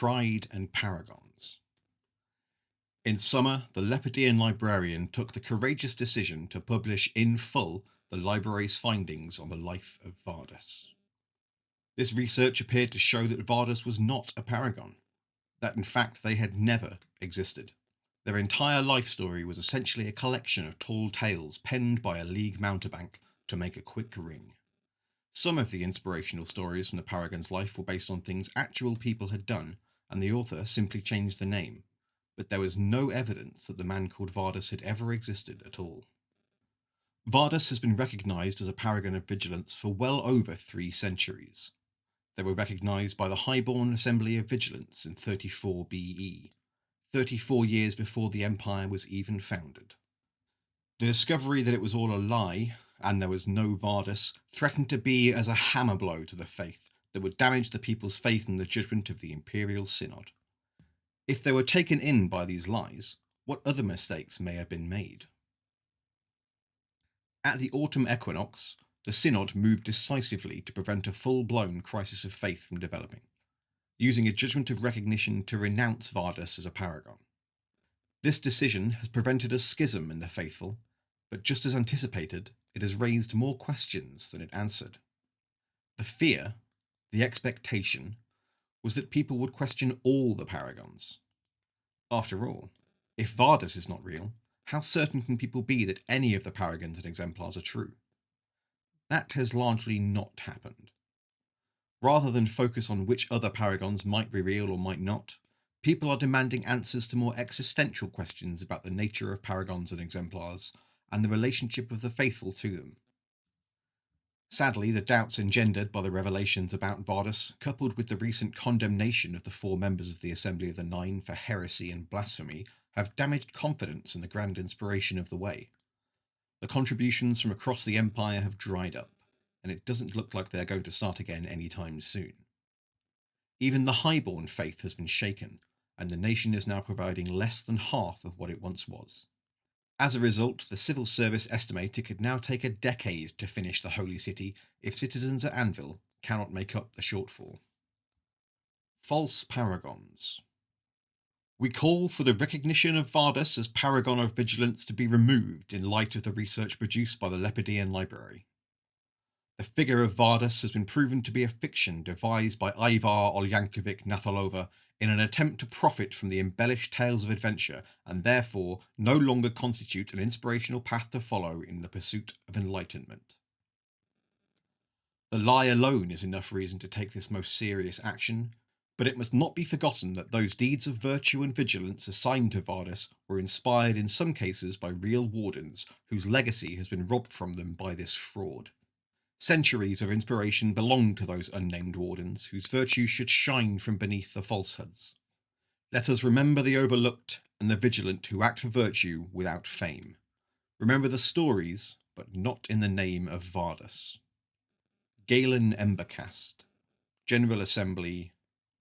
Pride and Paragons. In summer, the Lepideian librarian took the courageous decision to publish in full the library's findings on the life of Vardus. This research appeared to show that Vardus was not a paragon, that in fact they had never existed. Their entire life story was essentially a collection of tall tales penned by a league mountebank to make a quick ring. Some of the inspirational stories from the Paragon's life were based on things actual people had done, and the author simply changed the name, but there was no evidence that the man called Vardus had ever existed at all. Vardus has been recognised as a paragon of vigilance for well over 3 centuries. They were recognised by the Highborn Assembly of Vigilance in 34 BE, 34 years before the Empire was even founded. The discovery that it was all a lie, and there was no Vardus, threatened to be as a hammer blow to the faith that would damage the people's faith in the judgment of the Imperial Synod. If they were taken in by these lies, what other mistakes may have been made? At the autumn equinox, the Synod moved decisively to prevent a full-blown crisis of faith from developing, using a judgment of recognition to renounce Vardus as a paragon. This decision has prevented a schism in the faithful, but just as anticipated, it has raised more questions than it answered. The fear, the expectation, was that people would question all the paragons. After all, if Vardus is not real, how certain can people be that any of the paragons and exemplars are true? That has largely not happened. Rather than focus on which other paragons might be real or might not, people are demanding answers to more existential questions about the nature of paragons and exemplars, and the relationship of the faithful to them. Sadly, the doubts engendered by the revelations about Vardus, coupled with the recent condemnation of the 4 members of the Assembly of the Nine for heresy and blasphemy, have damaged confidence in the grand inspiration of the Way. The contributions from across the Empire have dried up, and it doesn't look like they're going to start again anytime soon. Even the Highborn faith has been shaken, and the nation is now providing less than half of what it once was. As a result, the civil service estimate it could now take a decade to finish the Holy City if citizens at Anvil cannot make up the shortfall. False Paragons. We call for the recognition of Vardus as Paragon of Vigilance to be removed in light of the research produced by the Lepideian Library. The figure of Vardus has been proven to be a fiction devised by Ivar Oljankovic Nathalova in an attempt to profit from the embellished tales of adventure and therefore no longer constitute an inspirational path to follow in the pursuit of enlightenment. The lie alone is enough reason to take this most serious action, but it must not be forgotten that those deeds of virtue and vigilance assigned to Vardus were inspired in some cases by real wardens whose legacy has been robbed from them by this fraud. Centuries of inspiration belong to those unnamed wardens, whose virtues should shine from beneath the falsehoods. Let us remember the overlooked and the vigilant who act for virtue without fame. Remember the stories, but not in the name of Vardus. Galen Embercast, General Assembly,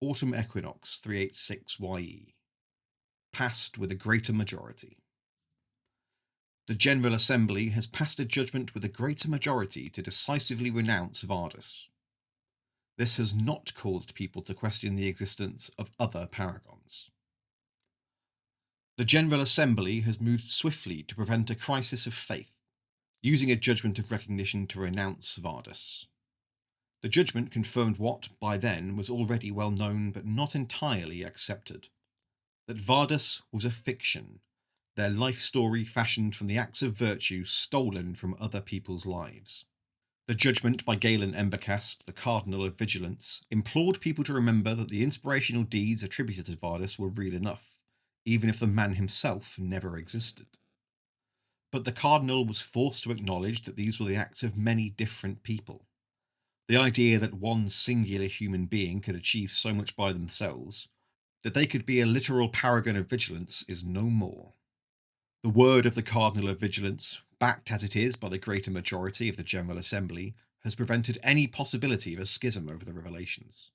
Autumn Equinox 386 YE. Passed with a greater majority. The General Assembly has passed a judgment with a greater majority to decisively renounce Vardus. This has not caused people to question the existence of other paragons. The General Assembly has moved swiftly to prevent a crisis of faith, using a judgment of recognition to renounce Vardus. The judgment confirmed what, by then, was already well known but not entirely accepted: that Vardus was a fiction, their life story fashioned from the acts of virtue stolen from other people's lives. The judgment by Galen Embercast, the Cardinal of Vigilance, implored people to remember that the inspirational deeds attributed to Vardus were real enough, even if the man himself never existed. But the Cardinal was forced to acknowledge that these were the acts of many different people. The idea that one singular human being could achieve so much by themselves, that they could be a literal paragon of vigilance, is no more. The word of the Cardinal of Vigilance, backed as it is by the greater majority of the General Assembly, has prevented any possibility of a schism over the revelations.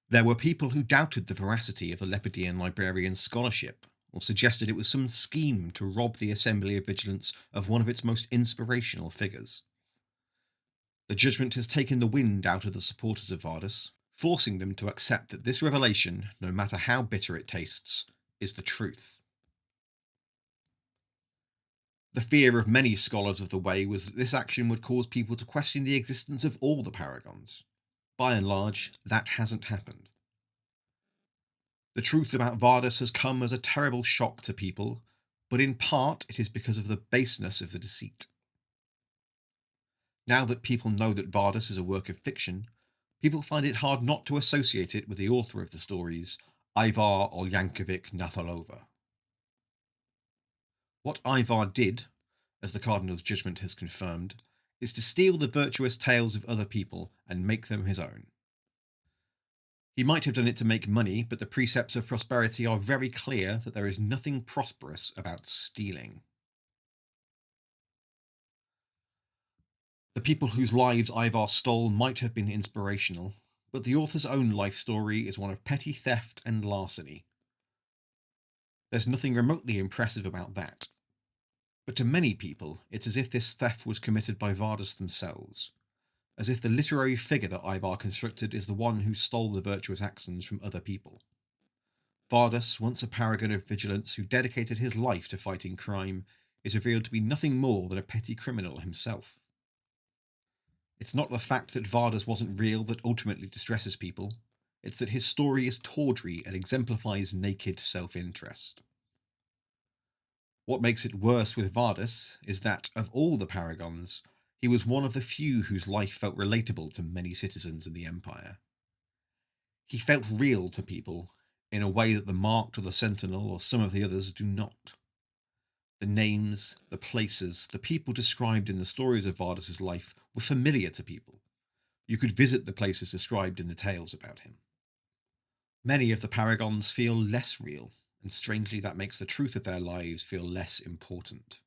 There were people who doubted the veracity of the Lepideian librarian's scholarship, or suggested it was some scheme to rob the Assembly of Vigilance of one of its most inspirational figures. The judgment has taken the wind out of the supporters of Vardus, forcing them to accept that this revelation, no matter how bitter it tastes, is the truth. The fear of many scholars of the Way was that this action would cause people to question the existence of all the Paragons. By and large, that hasn't happened. The truth about Vardis has come as a terrible shock to people, but in part it is because of the baseness of the deceit. Now that people know that Vardis is a work of fiction, people find it hard not to associate it with the author of the stories, Ivar Oljankovic Nathalova. What Ivar did, as the Cardinal's judgment has confirmed, is to steal the virtuous tales of other people and make them his own. He might have done it to make money, but the precepts of prosperity are very clear that there is nothing prosperous about stealing. The people whose lives Ivar stole might have been inspirational, but the author's own life story is one of petty theft and larceny. There's nothing remotely impressive about that. But to many people, it's as if this theft was committed by Vardis themselves, as if the literary figure that Ivar constructed is the one who stole the virtuous actions from other people. Vardis, once a paragon of vigilance who dedicated his life to fighting crime, is revealed to be nothing more than a petty criminal himself. It's not the fact that Vardis wasn't real that ultimately distresses people, it's that his story is tawdry and exemplifies naked self-interest. What makes it worse with Vardis is that, of all the Paragons, he was one of the few whose life felt relatable to many citizens in the Empire. He felt real to people, in a way that the Marked or the Sentinel or some of the others do not. The names, the places, the people described in the stories of Vardis' life were familiar to people. You could visit the places described in the tales about him. Many of the Paragons feel less real, and strangely that makes the truth of their lives feel less important.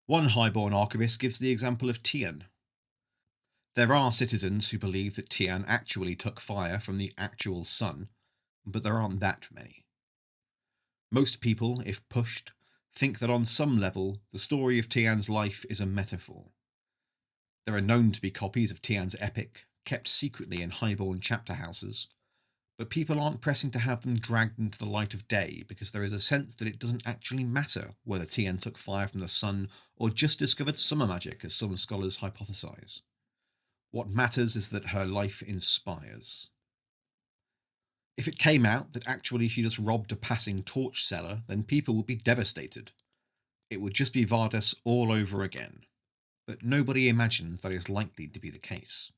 One highborn archivist gives the example of Tian. There are citizens who believe that Tian actually took fire from the actual sun, but there aren't that many. Most people, if pushed, think that on some level the story of Tian's life is a metaphor. There are known to be copies of Tian's epic, kept secretly in highborn chapter houses, but people aren't pressing to have them dragged into the light of day because there is a sense that it doesn't actually matter whether Tian took fire from the sun or just discovered summer magic, as some scholars hypothesize. What matters is that her life inspires. If it came out that actually she just robbed a passing torch seller, then people would be devastated. It would just be Vardis all over again. But nobody imagines that is likely to be the case.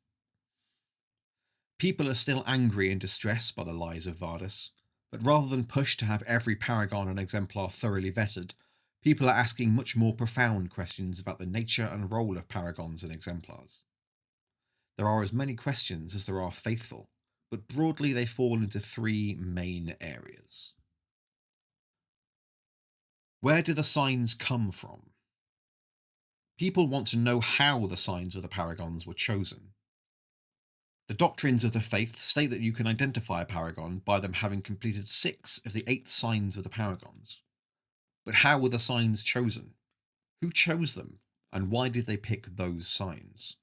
People are still angry and distressed by the lies of Vardis, but rather than push to have every paragon and exemplar thoroughly vetted, people are asking much more profound questions about the nature and role of paragons and exemplars. There are as many questions as there are faithful, but broadly they fall into three main areas. Where do the signs come from? People want to know how the signs of the paragons were chosen. The doctrines of the faith state that you can identify a paragon by them having completed 6 of the 8 signs of the paragons. But how were the signs chosen? Who chose them, and why did they pick those signs?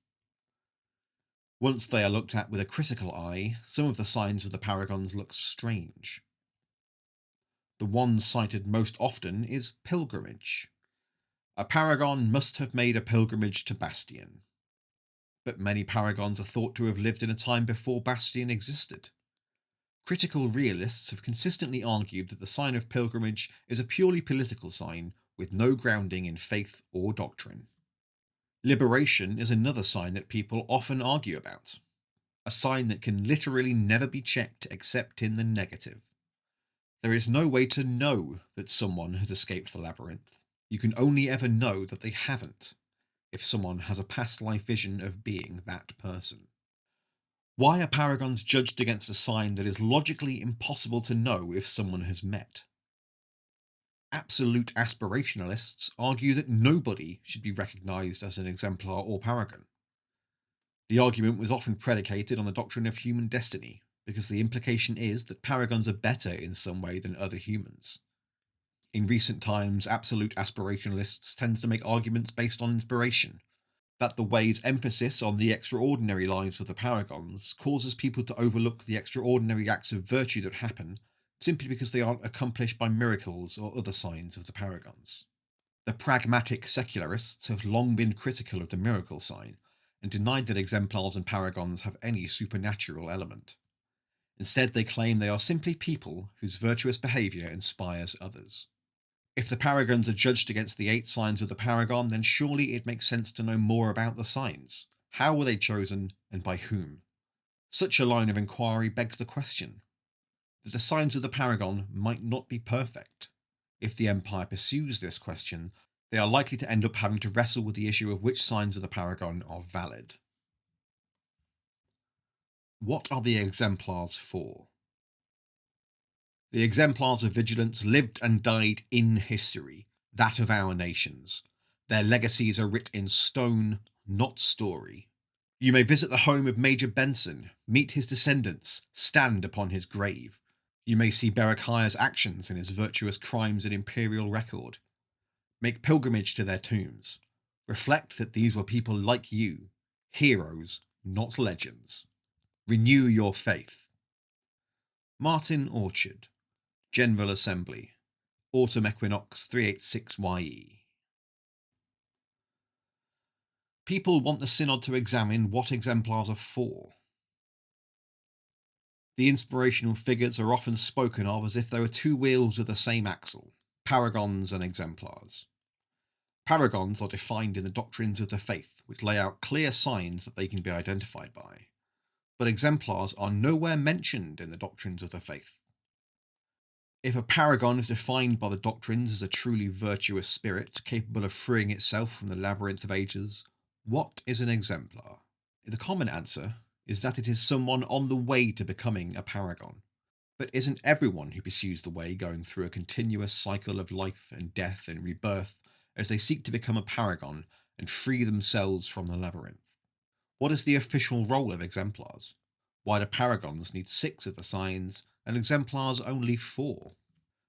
Once they are looked at with a critical eye, some of the signs of the paragons look strange. The one cited most often is pilgrimage. A paragon must have made a pilgrimage to Bastion. But many paragons are thought to have lived in a time before Bastion existed. Critical realists have consistently argued that the sign of pilgrimage is a purely political sign with no grounding in faith or doctrine. Liberation is another sign that people often argue about. A sign that can literally never be checked except in the negative. There is no way to know that someone has escaped the labyrinth. You can only ever know that they haven't, if someone has a past life vision of being that person. Why are paragons judged against a sign that is logically impossible to know if someone has met? Absolute aspirationalists argue that nobody should be recognised as an exemplar or paragon. The argument was often predicated on the doctrine of human destiny, because the implication is that paragons are better in some way than other humans. In recent times, absolute aspirationalists tend to make arguments based on inspiration. That the way's emphasis on the extraordinary lives of the Paragons causes people to overlook the extraordinary acts of virtue that happen simply because they aren't accomplished by miracles or other signs of the Paragons. The pragmatic secularists have long been critical of the miracle sign and denied that exemplars and Paragons have any supernatural element. Instead, they claim they are simply people whose virtuous behaviour inspires others. If the Paragons are judged against the 8 signs of the Paragon, then surely it makes sense to know more about the signs. How were they chosen, and by whom? Such a line of inquiry begs the question that the signs of the Paragon might not be perfect. If the Empire pursues this question, they are likely to end up having to wrestle with the issue of which signs of the Paragon are valid. What are the exemplars for? The exemplars of vigilance lived and died in history, that of our nations. Their legacies are writ in stone, not story. You may visit the home of Major Benson, meet his descendants, stand upon his grave. You may see Berechiah's actions and his virtuous crimes in imperial record. Make pilgrimage to their tombs. Reflect that these were people like you, heroes, not legends. Renew your faith. Martin Orchard, General Assembly, Autumn Equinox 386YE. People want the Synod to examine what exemplars are for. The inspirational figures are often spoken of as if they were 2 wheels of the same axle, Paragons and exemplars. Paragons are defined in the doctrines of the faith, which lay out clear signs that they can be identified by, but exemplars are nowhere mentioned in the doctrines of the faith. If a paragon is defined by the doctrines as a truly virtuous spirit capable of freeing itself from the labyrinth of ages, what is an exemplar? The common answer is that it is someone on the way to becoming a paragon. But isn't everyone who pursues the way going through a continuous cycle of life and death and rebirth as they seek to become a paragon and free themselves from the labyrinth? What is the official role of exemplars? Why do paragons need 6 of the signs and exemplars only 4?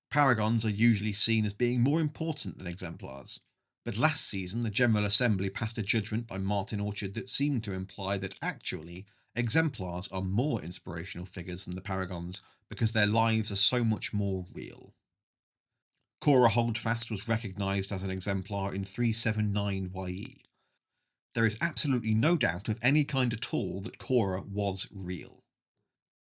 Paragons are usually seen as being more important than exemplars, but last season the General Assembly passed a judgment by Martin Orchard that seemed to imply that actually exemplars are more inspirational figures than the paragons because their lives are so much more real. Cora Holdfast was recognised as an exemplar in 379YE. There is absolutely no doubt of any kind at all that Cora was real.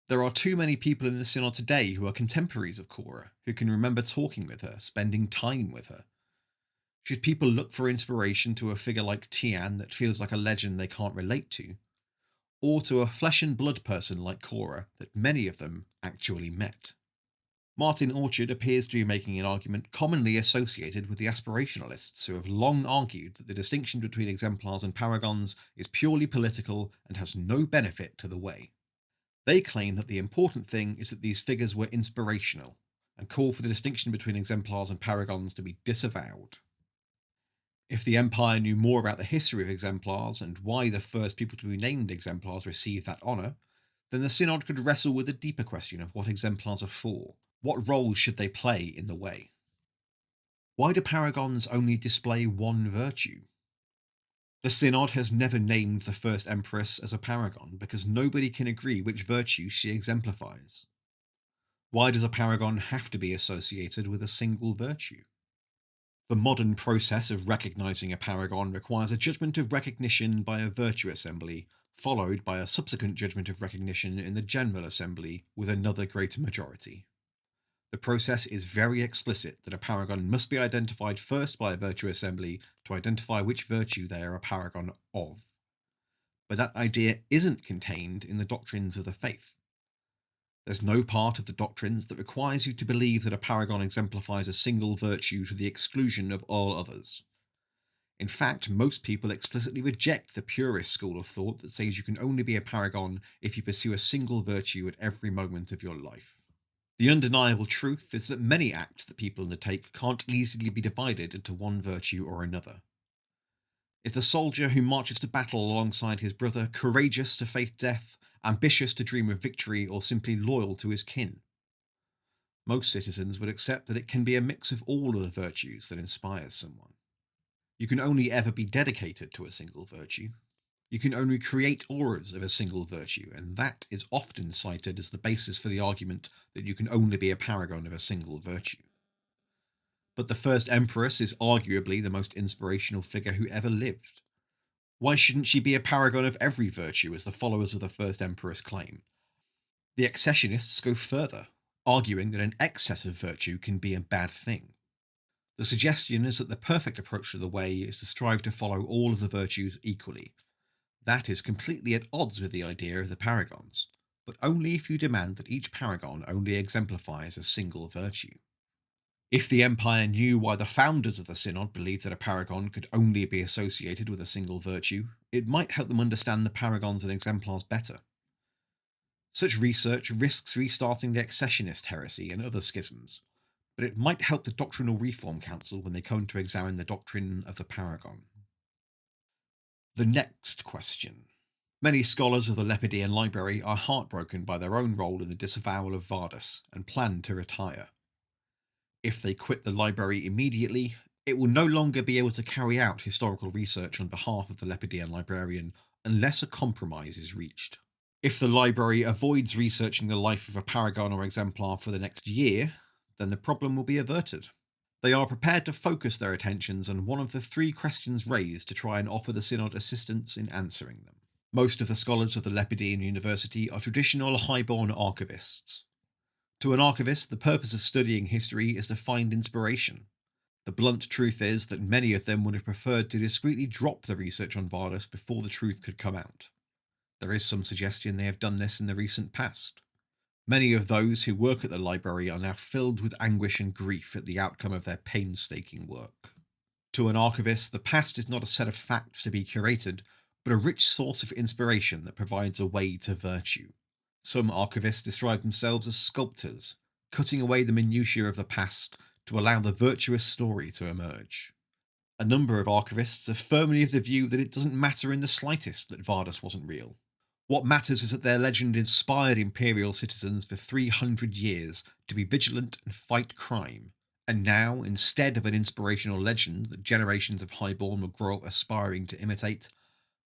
There are too many people in the Synod today who are contemporaries of Cora, who can remember talking with her, spending time with her. Should people look for inspiration to a figure like Tian that feels like a legend they can't relate to, or to a flesh and blood person like Cora that many of them actually met? Martin Orchard appears to be making an argument commonly associated with the aspirationalists who have long argued that the distinction between exemplars and paragons is purely political and has no benefit to the way. They claim that the important thing is that these figures were inspirational, and call for the distinction between exemplars and paragons to be disavowed. If the Empire knew more about the history of exemplars and why the first people to be named exemplars received that honour, then the Synod could wrestle with the deeper question of what exemplars are for. What role should they play in the way? Why do paragons only display one virtue? The Synod has never named the first Empress as a paragon because nobody can agree which virtue she exemplifies. Why does a paragon have to be associated with a single virtue? The modern process of recognising a paragon requires a judgment of recognition by a virtue assembly, followed by a subsequent judgment of recognition in the General Assembly with another greater majority. The process is very explicit that a paragon must be identified first by a virtue assembly to identify which virtue they are a paragon of. But that idea isn't contained in the doctrines of the faith. There's no part of the doctrines that requires you to believe that a paragon exemplifies a single virtue to the exclusion of all others. In fact, most people explicitly reject the purist school of thought that says you can only be a paragon if you pursue a single virtue at every moment of your life. The undeniable truth is that many acts that people undertake can't easily be divided into one virtue or another. Is the soldier who marches to battle alongside his brother courageous to face death, ambitious to dream of victory, or simply loyal to his kin? Most citizens would accept that it can be a mix of all of the virtues that inspires someone. You can only ever be dedicated to a single virtue. You can only create auras of a single virtue, and that is often cited as the basis for the argument that you can only be a paragon of a single virtue. But the first Empress is arguably the most inspirational figure who ever lived. Why shouldn't she be a paragon of every virtue, as the followers of the first Empress claim? The accessionists go further, arguing that an excess of virtue can be a bad thing. The suggestion is that the perfect approach to the way is to strive to follow all of the virtues equally. That is completely at odds with the idea of the Paragons, but only if you demand that each paragon only exemplifies a single virtue. If the Empire knew why the founders of the Synod believed that a paragon could only be associated with a single virtue, it might help them understand the paragons and exemplars better. Such research risks restarting the accessionist heresy and other schisms, but it might help the Doctrinal Reform Council when they come to examine the doctrine of the paragon. The next question. Many scholars of the Lepideian Library are heartbroken by their own role in the disavowal of Vardus and plan to retire. If they quit the library immediately, it will no longer be able to carry out historical research on behalf of the Lepideian librarian unless a compromise is reached. If the library avoids researching the life of a paragon or exemplar for the next year, then the problem will be averted. They are prepared to focus their attentions on one of the 3 questions raised to try and offer the Synod assistance in answering them. Most of the scholars of the Lepideian University are traditional highborn archivists. To an archivist, the purpose of studying history is to find inspiration. The blunt truth is that many of them would have preferred to discreetly drop the research on Vardus before the truth could come out. There is some suggestion they have done this in the recent past. Many of those who work at the library are now filled with anguish and grief at the outcome of their painstaking work. To an archivist, the past is not a set of facts to be curated, but a rich source of inspiration that provides a way to virtue. Some archivists describe themselves as sculptors, cutting away the minutiae of the past to allow the virtuous story to emerge. A number of archivists are firmly of the view that it doesn't matter in the slightest that Vardus wasn't real. What matters is that their legend inspired imperial citizens for 300 years to be vigilant and fight crime, and now, instead of an inspirational legend that generations of highborn will grow up aspiring to imitate,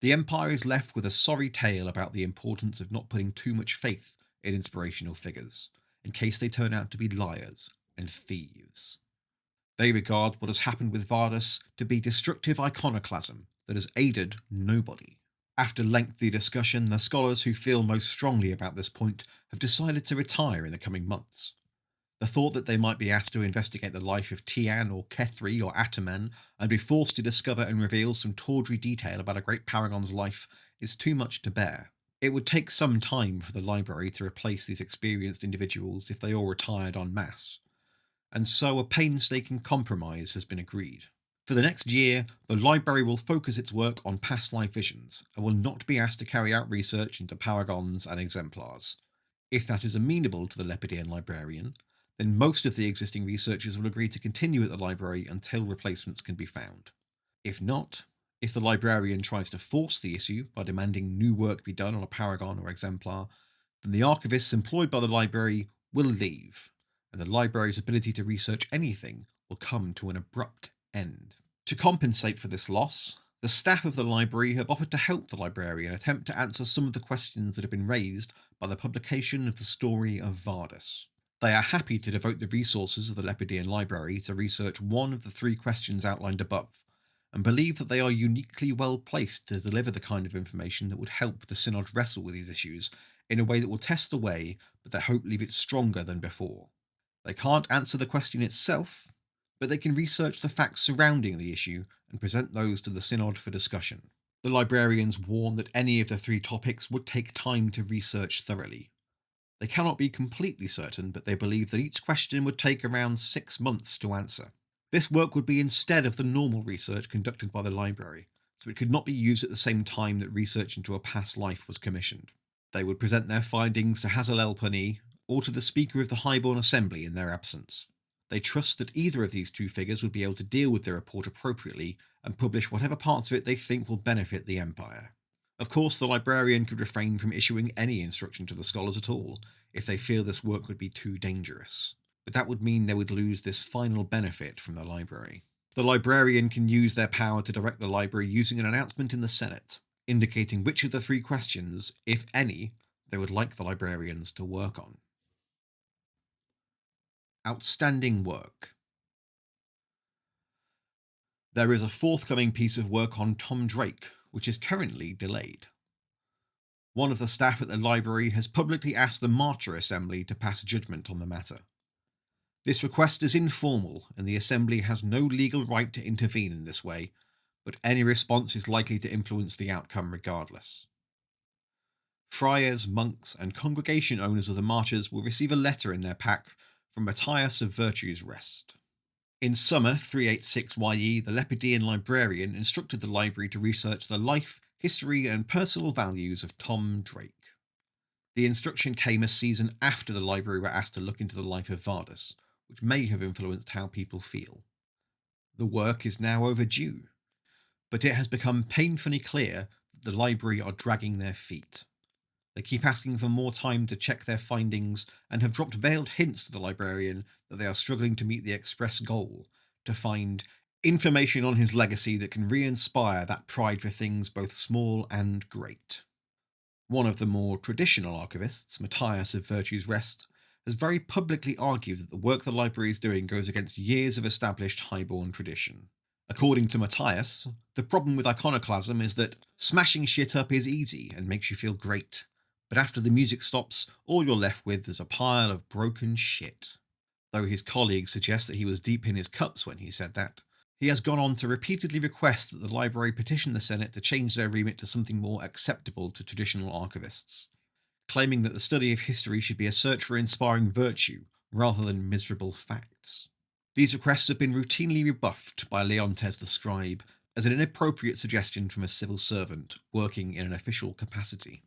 the Empire is left with a sorry tale about the importance of not putting too much faith in inspirational figures, in case they turn out to be liars and thieves. They regard what has happened with Vardus to be destructive iconoclasm that has aided nobody. After lengthy discussion, the scholars who feel most strongly about this point have decided to retire in the coming months. The thought that they might be asked to investigate the life of Tian or Kethri or Ataman and be forced to discover and reveal some tawdry detail about a great paragon's life is too much to bear. It would take some time for the library to replace these experienced individuals if they all retired en masse, and so a painstaking compromise has been agreed. For the next year, the library will focus its work on past life visions and will not be asked to carry out research into paragons and exemplars. If that is amenable to the Lepideian librarian, then most of the existing researchers will agree to continue at the library until replacements can be found. If not, if the librarian tries to force the issue by demanding new work be done on a paragon or exemplar, then the archivists employed by the library will leave, and the library's ability to research anything will come to an abrupt end. To compensate for this loss, the staff of the library have offered to help the librarian attempt to answer some of the questions that have been raised by the publication of the story of Vardus. They are happy to devote the resources of the Lepideian Library to research one of the 3 questions outlined above, and believe that they are uniquely well placed to deliver the kind of information that would help the Synod wrestle with these issues in a way that will test the way, but that hope leave it stronger than before. They can't answer the question itself, but they can research the facts surrounding the issue and present those to the Synod for discussion. The librarians warn that any of the 3 topics would take time to research thoroughly. They cannot be completely certain, but they believe that each question would take around 6 months to answer. This work would be instead of the normal research conducted by the library, so it could not be used at the same time that research into a past life was commissioned. They would present their findings to Hazel El Pani or to the Speaker of the Highborn Assembly in their absence. They trust that either of these 2 figures would be able to deal with the report appropriately and publish whatever parts of it they think will benefit the Empire. Of course, the librarian could refrain from issuing any instruction to the scholars at all, if they feel this work would be too dangerous. But that would mean they would lose this final benefit from the library. The librarian can use their power to direct the library using an announcement in the Senate, indicating which of the 3 questions, if any, they would like the librarians to work on. Outstanding work. There is a forthcoming piece of work on Tom Drake, which is currently delayed. One of the staff at the library has publicly asked the Marcher Assembly to pass judgment on the matter. This request is informal, and the Assembly has no legal right to intervene in this way, but any response is likely to influence the outcome regardless. Friars, monks, and congregation owners of the marchers will receive a letter in their pack from Matthias of Virtue's Rest. In summer 386 YE, the Lepideian librarian instructed the library to research the life, history, and personal values of Tom Drake. The instruction came a season after the library were asked to look into the life of Vardus, which may have influenced how people feel. The work is now overdue, but it has become painfully clear that the library are dragging their feet. They keep asking for more time to check their findings and have dropped veiled hints to the librarian that they are struggling to meet the express goal to find information on his legacy that can re-inspire that pride for things both small and great. One of the more traditional archivists, Matthias of Virtue's Rest, has very publicly argued that the work the library is doing goes against years of established highborn tradition. According to Matthias, the problem with iconoclasm is that smashing shit up is easy and makes you feel great, but after the music stops, all you're left with is a pile of broken shit. Though his colleagues suggest that he was deep in his cups when he said that, he has gone on to repeatedly request that the library petition the Senate to change their remit to something more acceptable to traditional archivists, claiming that the study of history should be a search for inspiring virtue rather than miserable facts. These requests have been routinely rebuffed by Leontes the scribe as an inappropriate suggestion from a civil servant working in an official capacity.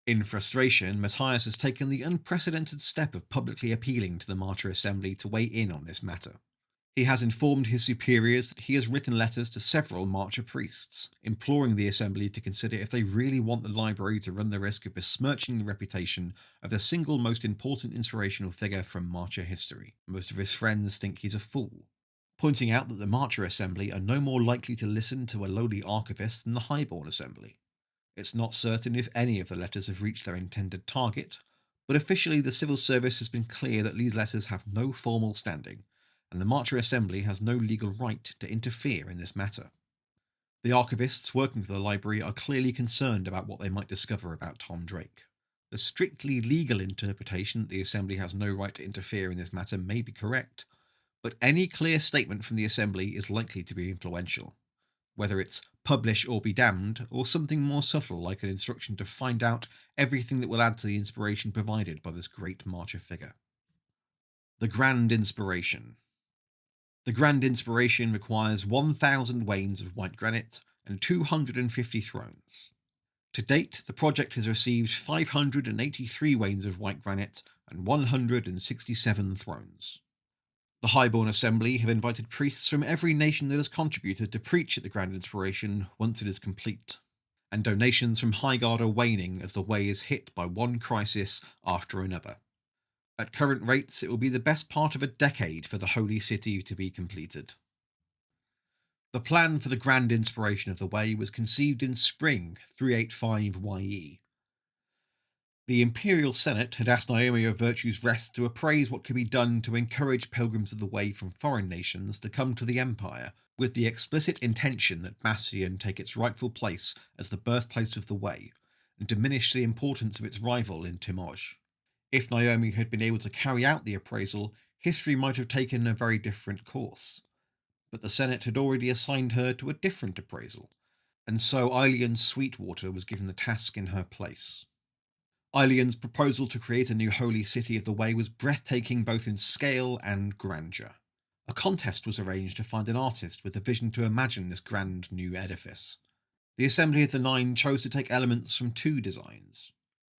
In frustration, Matthias has taken the unprecedented step of publicly appealing to the Marcher Assembly to weigh in on this matter. He has informed his superiors that he has written letters to several Marcher priests, imploring the Assembly to consider if they really want the library to run the risk of besmirching the reputation of the single most important inspirational figure from Marcher history. Most of his friends think he's a fool, pointing out that the Marcher Assembly are no more likely to listen to a lowly archivist than the Highborn Assembly. It's not certain if any of the letters have reached their intended target, but officially the civil service has been clear that these letters have no formal standing, and the Marcher Assembly has no legal right to interfere in this matter. The archivists working for the library are clearly concerned about what they might discover about Tom Drake. The strictly legal interpretation that the Assembly has no right to interfere in this matter may be correct, but any clear statement from the Assembly is likely to be influential, whether it's publish or be damned, or something more subtle like an instruction to find out everything that will add to the inspiration provided by this great Marcher figure. The Grand Inspiration. The Grand Inspiration requires 1,000 wains of white granite and 250 thrones. To date, the project has received 583 wains of white granite and 167 thrones. The Highborn Assembly have invited priests from every nation that has contributed to preach at the Grand Inspiration once it is complete, and donations from Highguard are waning as the way is hit by one crisis after another. At current rates, it will be the best part of a decade for the Holy City to be completed. The plan for the Grand Inspiration of the Way was conceived in spring 385 YE. The Imperial Senate had asked Naomi of Virtue's Rest to appraise what could be done to encourage pilgrims of the way from foreign nations to come to the Empire, with the explicit intention that Bastion take its rightful place as the birthplace of the Way, and diminish the importance of its rival in Timoj. If Naomi had been able to carry out the appraisal, history might have taken a very different course. But the Senate had already assigned her to a different appraisal, and so Aelian Sweetwater was given the task in her place. Aelian's proposal to create a new holy city of the Way was breathtaking both in scale and grandeur. A contest was arranged to find an artist with a vision to imagine this grand new edifice. The Assembly of the Nine chose to take elements from 2 designs.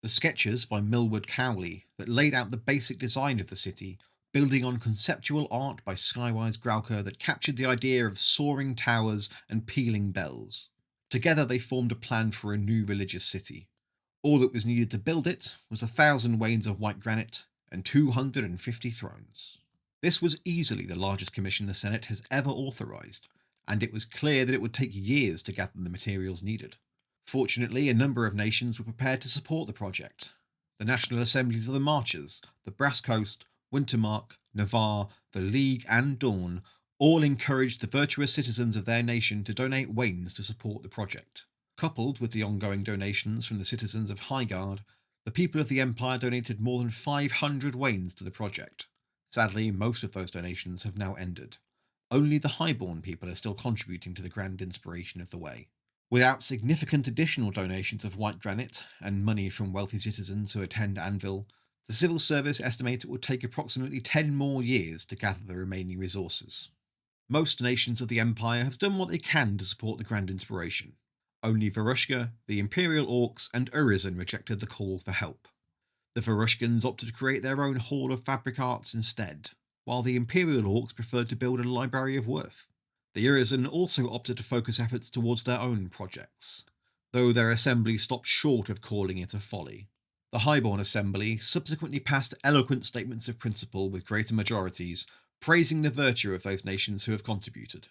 The sketches by Millward Cowley that laid out the basic design of the city, building on conceptual art by Skywise Grauker that captured the idea of soaring towers and pealing bells. Together they formed a plan for a new religious city. All that was needed to build it was 1,000 wains of white granite and 250 thrones. This was easily the largest commission the Senate has ever authorised, and it was clear that it would take years to gather the materials needed. Fortunately, a number of nations were prepared to support the project. The National Assemblies of the Marchers, the Brass Coast, Wintermark, Navarre, the League, and Dawn all encouraged the virtuous citizens of their nation to donate wains to support the project. Coupled with the ongoing donations from the citizens of Highguard, the people of the Empire donated more than 500 wains to the project. Sadly, most of those donations have now ended. Only the Highborn people are still contributing to the grand inspiration of the way. Without significant additional donations of white granite and money from wealthy citizens who attend Anvil, the civil service estimate it will take approximately 10 more years to gather the remaining resources. Most nations of the Empire have done what they can to support the grand inspiration. Only Varushka, the Imperial Orcs, and Urizen rejected the call for help. The Varushkans opted to create their own Hall of Fabric Arts instead, while the Imperial Orcs preferred to build a Library of Worth. The Urizen also opted to focus efforts towards their own projects, though their assembly stopped short of calling it a folly. The Highborn Assembly subsequently passed eloquent statements of principle with greater majorities, praising the virtue of those nations who have contributed.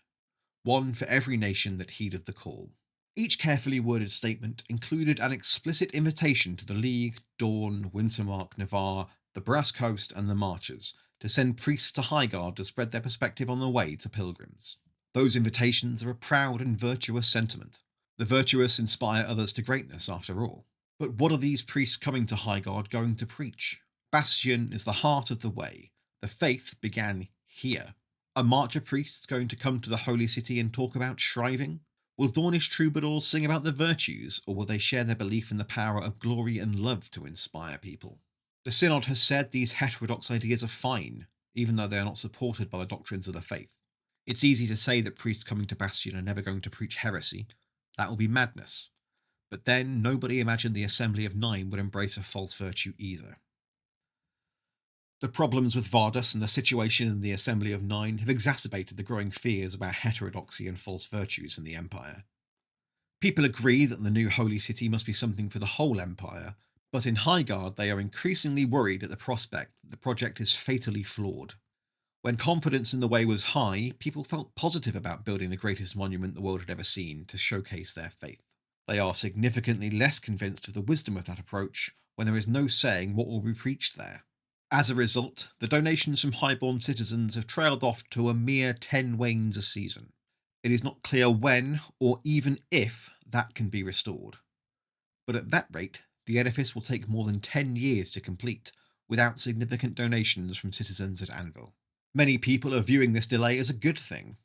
One for every nation that heeded the call. Each carefully worded statement included an explicit invitation to the League, Dawn, Wintermark, Navarre, the Brass Coast, and the Marchers to send priests to Highguard to spread their perspective on the way to pilgrims. Those invitations are a proud and virtuous sentiment. The virtuous inspire others to greatness, after all. But what are these priests coming to Highguard going to preach? Bastion is the heart of the way. The faith began here. Are Marcher priests going to come to the Holy City and talk about shriving? Will Dornish troubadours sing about the virtues, or will they share their belief in the power of glory and love to inspire people? The Synod has said these heterodox ideas are fine, even though they are not supported by the doctrines of the faith. It's easy to say that priests coming to Bastion are never going to preach heresy. That will be madness. But then nobody imagined the Assembly of Nine would embrace a false virtue either. The problems with Vardus and the situation in the Assembly of Nine have exacerbated the growing fears about heterodoxy and false virtues in the Empire. People agree that the new Holy City must be something for the whole Empire, but in Highguard they are increasingly worried at the prospect that the project is fatally flawed. When confidence in the way was high, people felt positive about building the greatest monument the world had ever seen to showcase their faith. They are significantly less convinced of the wisdom of that approach when there is no saying what will be preached there. As a result, the donations from highborn citizens have trailed off to a mere 10 wains a season. It is not clear when, or even if, that can be restored. But at that rate, the edifice will take more than 10 years to complete, without significant donations from citizens at Anvil. Many people are viewing this delay as a good thing.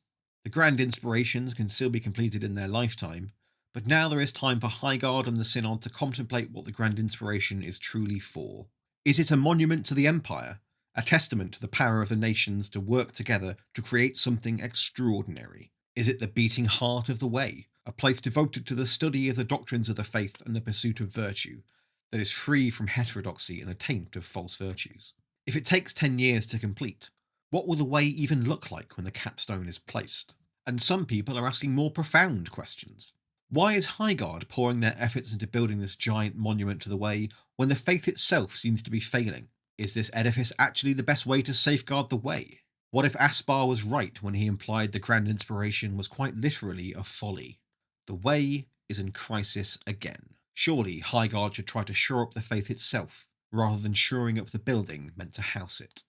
The grand inspirations can still be completed in their lifetime, but now there is time for Highguard and the Synod to contemplate what the grand inspiration is truly for. Is it a monument to the Empire, a testament to the power of the nations to work together to create something extraordinary? Is it the beating heart of the way, a place devoted to the study of the doctrines of the faith and the pursuit of virtue, that is free from heterodoxy and the taint of false virtues? If it takes 10 years to complete, what will the way even look like when the capstone is placed? And some people are asking more profound questions. Why is Highguard pouring their efforts into building this giant monument to the way when the faith itself seems to be failing? Is this edifice actually the best way to safeguard the way? What if Aspar was right when he implied the grand inspiration was quite literally a folly? The way is in crisis again. Surely Highguard should try to shore up the faith itself, rather than shoring up the building meant to house it.